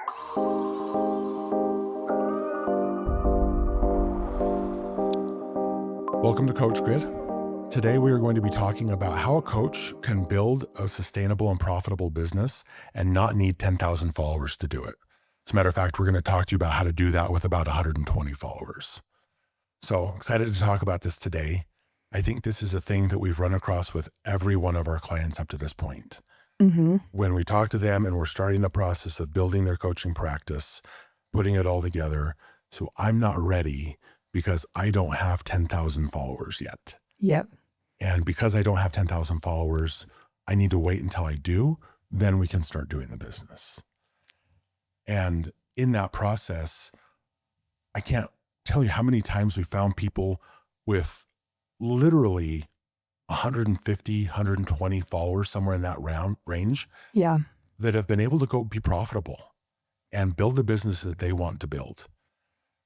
Welcome to Coach Grid. Today we are going to be talking about how a coach can build a sustainable and profitable business and not need 10,000 followers to do it. As a matter of fact, we're going to talk to you about how to do that with about 120 followers. So excited to talk about this today. I think this is a thing that we've run across with every one of our clients up to this point. When we talk to them and we're starting the process of building their coaching practice, putting it all together. So I'm not ready because I don't have 10,000 followers yet. Yep. And because I don't have 10,000 followers, I need to wait until I do, then we can start doing the business. And in that process, I can't tell you how many times we found people with literally 150, 120 followers, somewhere in that range, Yeah. that have been able to go be profitable and build the business that they want to build.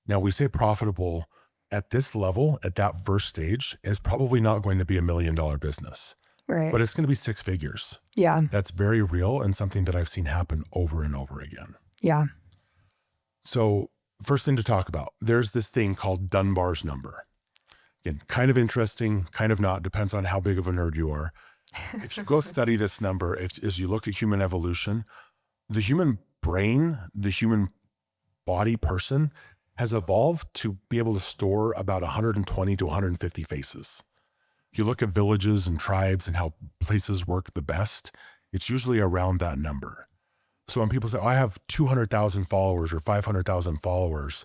Now, we say profitable at this level, at that first stage, is probably not going to be $1 million business, Right. but it's going to be 6 figures. Yeah. That's very real and something that I've seen happen over and over again. Yeah. So first thing to talk about, there's this thing called Dunbar's number. Again, kind of interesting, kind of not, depends on how big of a nerd you are. If you go study this number, as you look at human evolution, the human brain, the human body person has evolved to be able to store about 120 to 150 faces. If you look at villages and tribes and how places work the best, it's usually around that number. So when people say, oh, I have 200,000 followers or 500,000 followers,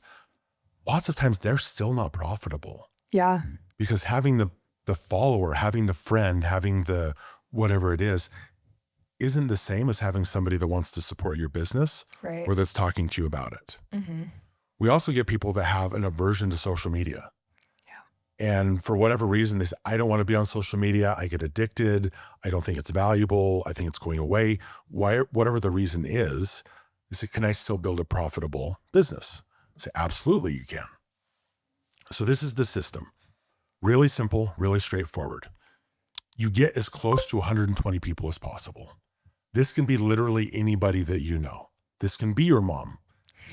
lots of times they're still not profitable. Yeah. Because having the follower, having the friend, having the whatever it is, isn't the same as having somebody that wants to support your business Right. or that's talking to you about it. We also get people that have an aversion to social media. Yeah. And for whatever reason, they say, I don't want to be on social media. I get addicted. I don't think it's valuable. I think it's going away. Whatever the reason is, they say, can I still build a profitable business? I say, absolutely, you can. So this is the system. Really simple, really straightforward. You get as close to 120 people as possible. This can be literally anybody that you know. This can be your mom.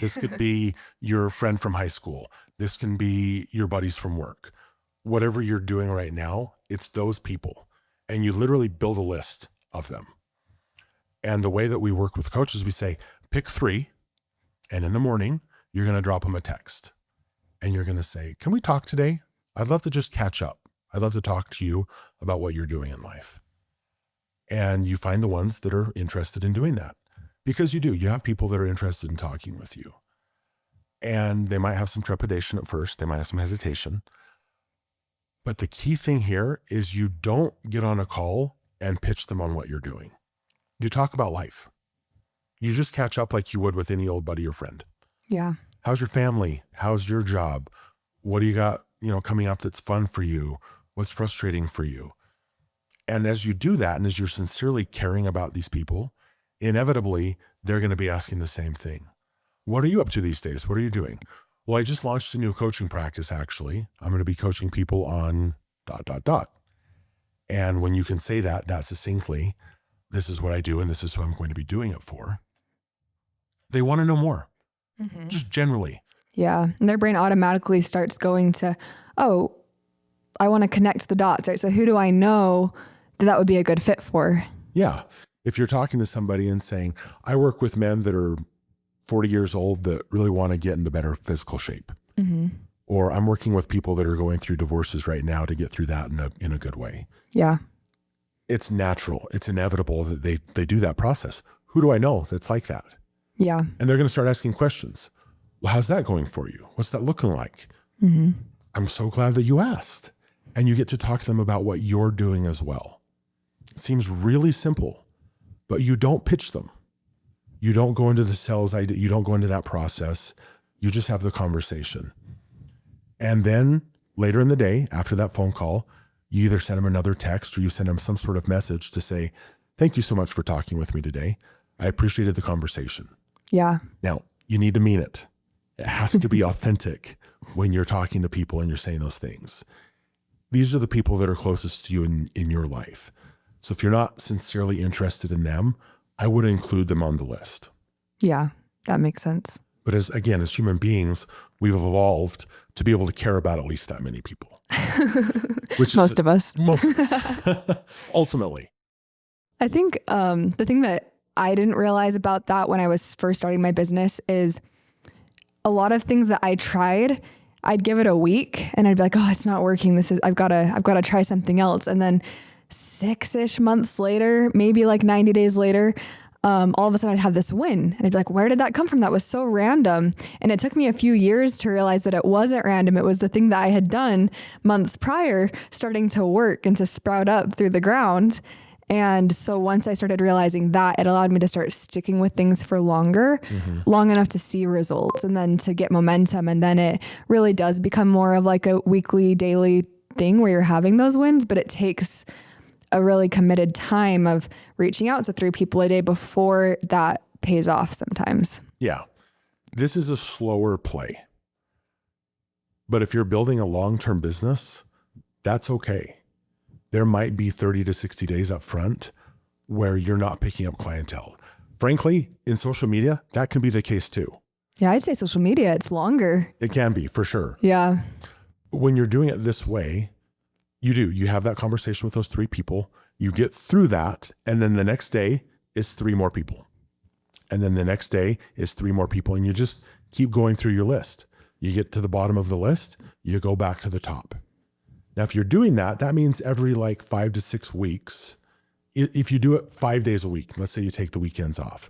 This could be your friend from high school. This can be your buddies from work. Whatever you're doing right now, it's those people. And you literally build a list of them. And the way that we work with coaches, we say, pick 3. And in the morning, you're going to drop them a text. And you're going to say, can we talk today? I'd love to just catch up. I'd love to talk to you about what you're doing in life. And you find the ones that are interested in doing that. Because you have people that are interested in talking with you. And they might have some trepidation at first. They might have some hesitation. But the key thing here is you don't get on a call and pitch them on what you're doing. You talk about life. You just catch up like you would with any old buddy or friend. Yeah. How's your family? How's your job? What do you got, coming up that's fun for you? What's frustrating for you? And as you do that, and as you're sincerely caring about these people, inevitably, they're going to be asking the same thing. What are you up to these days? What are you doing? Well, I just launched a new coaching practice, actually. I'm going to be coaching people on ... And when you can say that succinctly, this is what I do and this is who I'm going to be doing it for, they want to know more, just generally. Yeah. And their brain automatically starts going to, oh, I want to connect the dots, right? So who do I know that would be a good fit for? Yeah. If you're talking to somebody and saying, I work with men that are 40 years old that really want to get into better physical shape. Or I'm working with people that are going through divorces right now to get through that in a good way. Yeah. It's natural. It's inevitable that they do that process. Who do I know that's like that? Yeah. And they're going to start asking questions. Well, how's that going for you? What's that looking like? I'm so glad that you asked. And you get to talk to them about what you're doing as well. It seems really simple, but you don't pitch them. You don't go into the sales idea. You don't go into that process. You just have the conversation. And then later in the day, after that phone call, you either send them another text or you send them some sort of message to say, thank you so much for talking with me today. I appreciated the conversation. Yeah. Now, you need to mean it. It has to be authentic when you're talking to people and you're saying those things. These are the people that are closest to you in your life. So if you're not sincerely interested in them, I would include them on the list. Yeah. That makes sense. But as human beings, we've evolved to be able to care about at least that many people. Which Most of us. Ultimately. I think the thing that I didn't realize about that when I was first starting my business is a lot of things that I tried, I'd give it a week and I'd be like, oh, it's not working. I've got to try something else. And then 6-ish months later, maybe like 90 days later, all of a sudden I'd have this win and I'd be like, where did that come from? That was so random. And it took me a few years to realize that it wasn't random. It was the thing that I had done months prior starting to work and to sprout up through the ground. And so once I started realizing that, it allowed me to start sticking with things for longer, long enough to see results and then to get momentum. And then it really does become more of like a weekly, daily thing where you're having those wins, but it takes a really committed time of reaching out to 3 people a day before that pays off sometimes. Yeah. This is a slower play. But if you're building a long-term business, that's okay. There might be 30 to 60 days up front where you're not picking up clientele. Frankly, in social media, that can be the case too. Yeah, I'd say social media, it's longer. It can be, for sure. Yeah. When you're doing it this way, you have that conversation with those 3 people, you get through that, and then the next day is 3 more people. And then the next day is 3 more people, and you just keep going through your list. You get to the bottom of the list, you go back to the top. Now, if you're doing that, that means every like 5 to 6 weeks, if you do it 5 days a week, let's say you take the weekends off,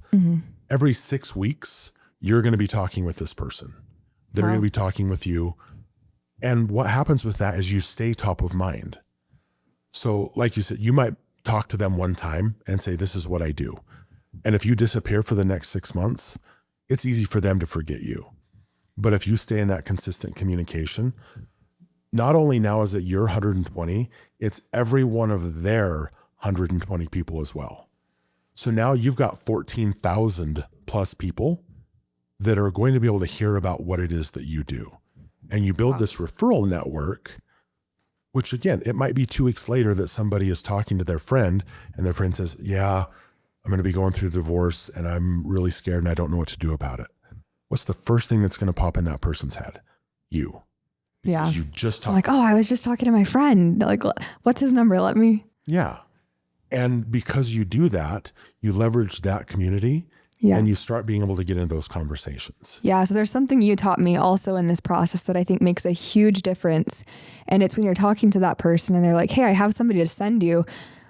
every 6 weeks, you're going to be talking with this person. They're going to be talking with you. And what happens with that is you stay top of mind. So like you said, you might talk to them one time and say, this is what I do. And if you disappear for the next 6 months, it's easy for them to forget you. But if you stay in that consistent communication, not only now is it your 120, it's every one of their 120 people as well. So now you've got 14,000 plus people that are going to be able to hear about what it is that you do. And you build this referral network, which again, it might be 2 weeks later that somebody is talking to their friend and their friend says, yeah, I'm going to be going through a divorce and I'm really scared and I don't know what to do about it. What's the first thing that's going to pop in that person's head? You. Yeah. You just talked. Like, oh, I was just talking to my friend. Like, what's his number? Let me. Yeah. And because you do that, you leverage that community. Yeah. And you start being able to get into those conversations. Yeah. So there's something you taught me also in this process that I think makes a huge difference. And it's when you're talking to that person and they're like, hey, I have somebody to send you.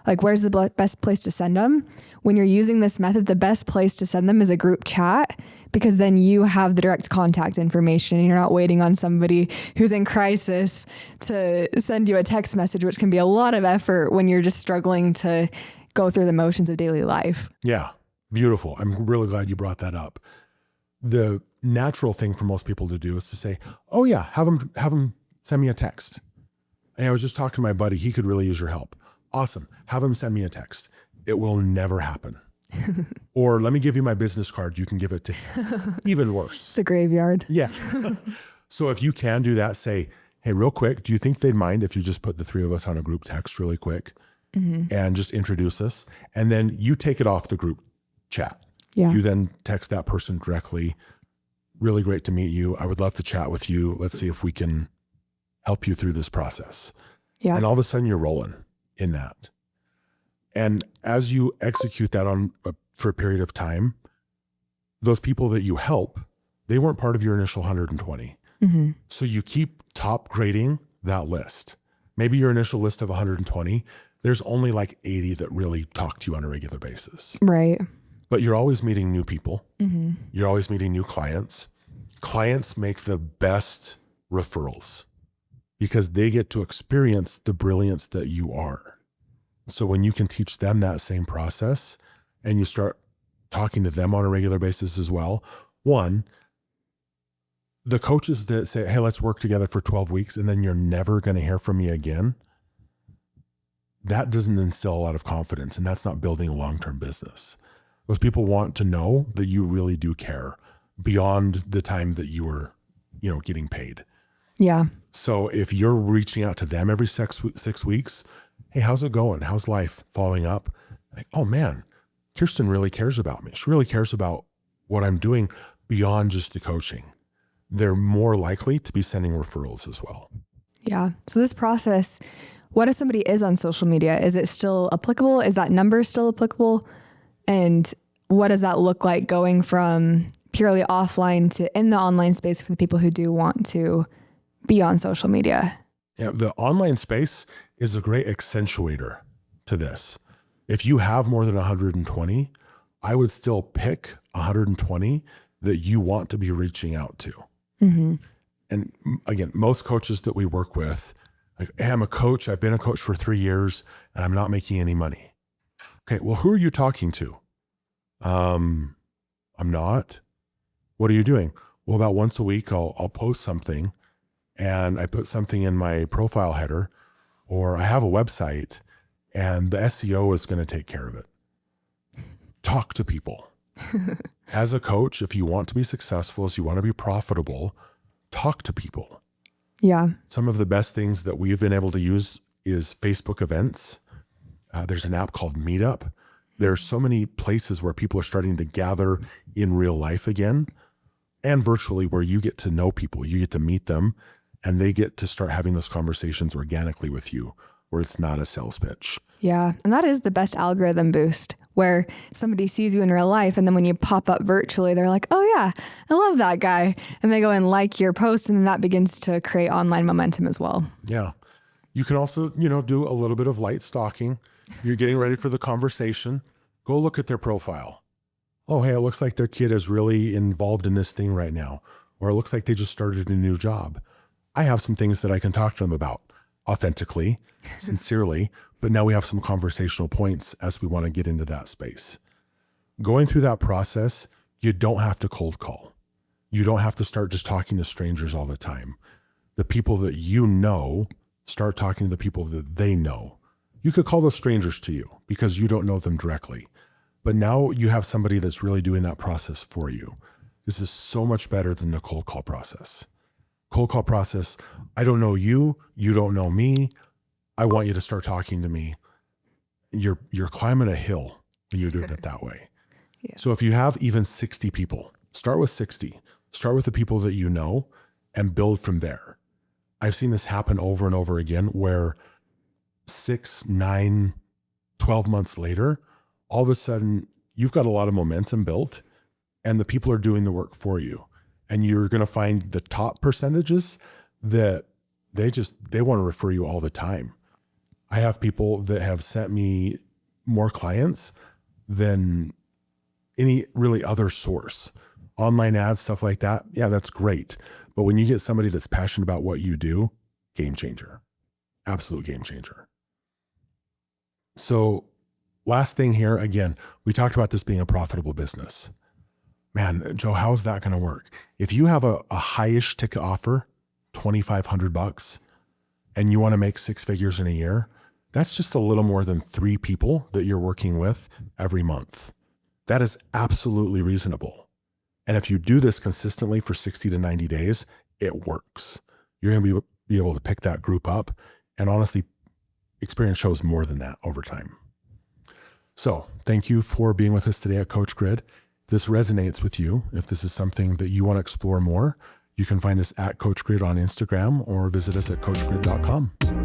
Like, where's the best place to send them? When you're using this method, the best place to send them is a group chat, because then you have the direct contact information and you're not waiting on somebody who's in crisis to send you a text message, which can be a lot of effort when you're just struggling to go through the motions of daily life. Yeah. Beautiful. I'm really glad you brought that up. The natural thing for most people to do is to say, oh yeah, have them send me a text. Hey, I was just talking to my buddy. He could really use your help. Awesome. Have him send me a text. It will never happen. Or let me give you my business card. You can give it to him. Even worse. The graveyard. Yeah. So if you can do that, say, hey, real quick, do you think they'd mind if you just put the 3 of us on a group text really quick and just introduce us? And then you take it off the group chat. Yeah. You then text that person directly. Really great to meet you. I would love to chat with you. Let's see if we can help you through this process. Yeah. And all of a sudden you're rolling in that. And as you execute that for a period of time, those people that you help, they weren't part of your initial 120. So you keep top grading that list. Maybe your initial list of 120, there's only like 80 that really talk to you on a regular basis. Right. But you're always meeting new people. You're always meeting new clients. Clients make the best referrals because they get to experience the brilliance that you are. So when you can teach them that same process and you start talking to them on a regular basis as well, one, the coaches that say, hey, let's work together for 12 weeks and then you're never going to hear from me again, that doesn't instill a lot of confidence, and that's not building a long-term business. Those people want to know that you really do care beyond the time that you were, getting paid. Yeah. So if you're reaching out to them every 6 weeks, hey, how's it going? How's life? Following up. Like, oh man, Kirsten really cares about me. She really cares about what I'm doing. beyond just the coaching. They're more likely to be sending referrals as well. Yeah. So this process, what if somebody is on social media? Is it still applicable? Is that number still applicable? And what does that look like going from purely offline to in the online space for the people who do want to be on social media? Yeah, the online space is a great accentuator to this. If you have more than 120, I would still pick 120 that you want to be reaching out to. Mm-hmm. And again, most coaches that we work with, like, hey, I'm a coach. I've been a coach for 3 years and I'm not making any money. Okay, well, who are you talking to? I'm not. What are you doing? Well, about once a week, I'll post something and I put something in my profile header, or I have a website and the SEO is going to take care of it. Talk to people. As a coach, if you want to be successful, as you want to be profitable, talk to people. Yeah. Some of the best things that we've been able to use is Facebook events. There's an app called Meetup. There are so many places where people are starting to gather in real life again, and virtually, where you get to know people, you get to meet them, and they get to start having those conversations organically with you, where it's not a sales pitch. Yeah. And that is the best algorithm boost, where somebody sees you in real life, and then when you pop up virtually, they're like, oh yeah, I love that guy. And they go and like your post, and then that begins to create online momentum as well. Yeah. You can also, do a little bit of light stalking. You're getting ready for the conversation. Go look at their profile. Oh, hey, it looks like their kid is really involved in this thing right now. Or it looks like they just started a new job. I have some things that I can talk to them about authentically, sincerely, but now we have some conversational points as we want to get into that space. Going through that process, you don't have to cold call. You don't have to start just talking to strangers all the time. The people that you know, start talking to the people that they know. You could call those strangers to you because you don't know them directly. But now you have somebody that's really doing that process for you. This is so much better than the cold call process. Cold call process, I don't know you, you don't know me. I want you to start talking to me. You're climbing a hill when you're doing it that way. Yeah. So if you have even 60 people, start with 60. Start with the people that you know and build from there. I've seen this happen over and over again where 6, 9, 12 months later, all of a sudden you've got a lot of momentum built and the people are doing the work for you. And you're going to find the top percentages that they want to refer you all the time. I have people that have sent me more clients than any really other source. Online ads, stuff like that. Yeah, that's great. But when you get somebody that's passionate about what you do, game changer, absolute game changer. So last thing here, again, we talked about this being a profitable business. Man, Joe, how's that going to work? If you have a high-ish ticket offer, $2,500, and you want to make 6 figures in a year, that's just a little more than 3 people that you're working with every month. That is absolutely reasonable. And if you do this consistently for 60 to 90 days, it works. You're going to be able to pick that group up. And honestly, experience shows more than that over time. So thank you for being with us today at Coach Grid. If this resonates with you, if this is something that you want to explore more, you can find us at Coach Grid on Instagram or visit us at coachgrid.com.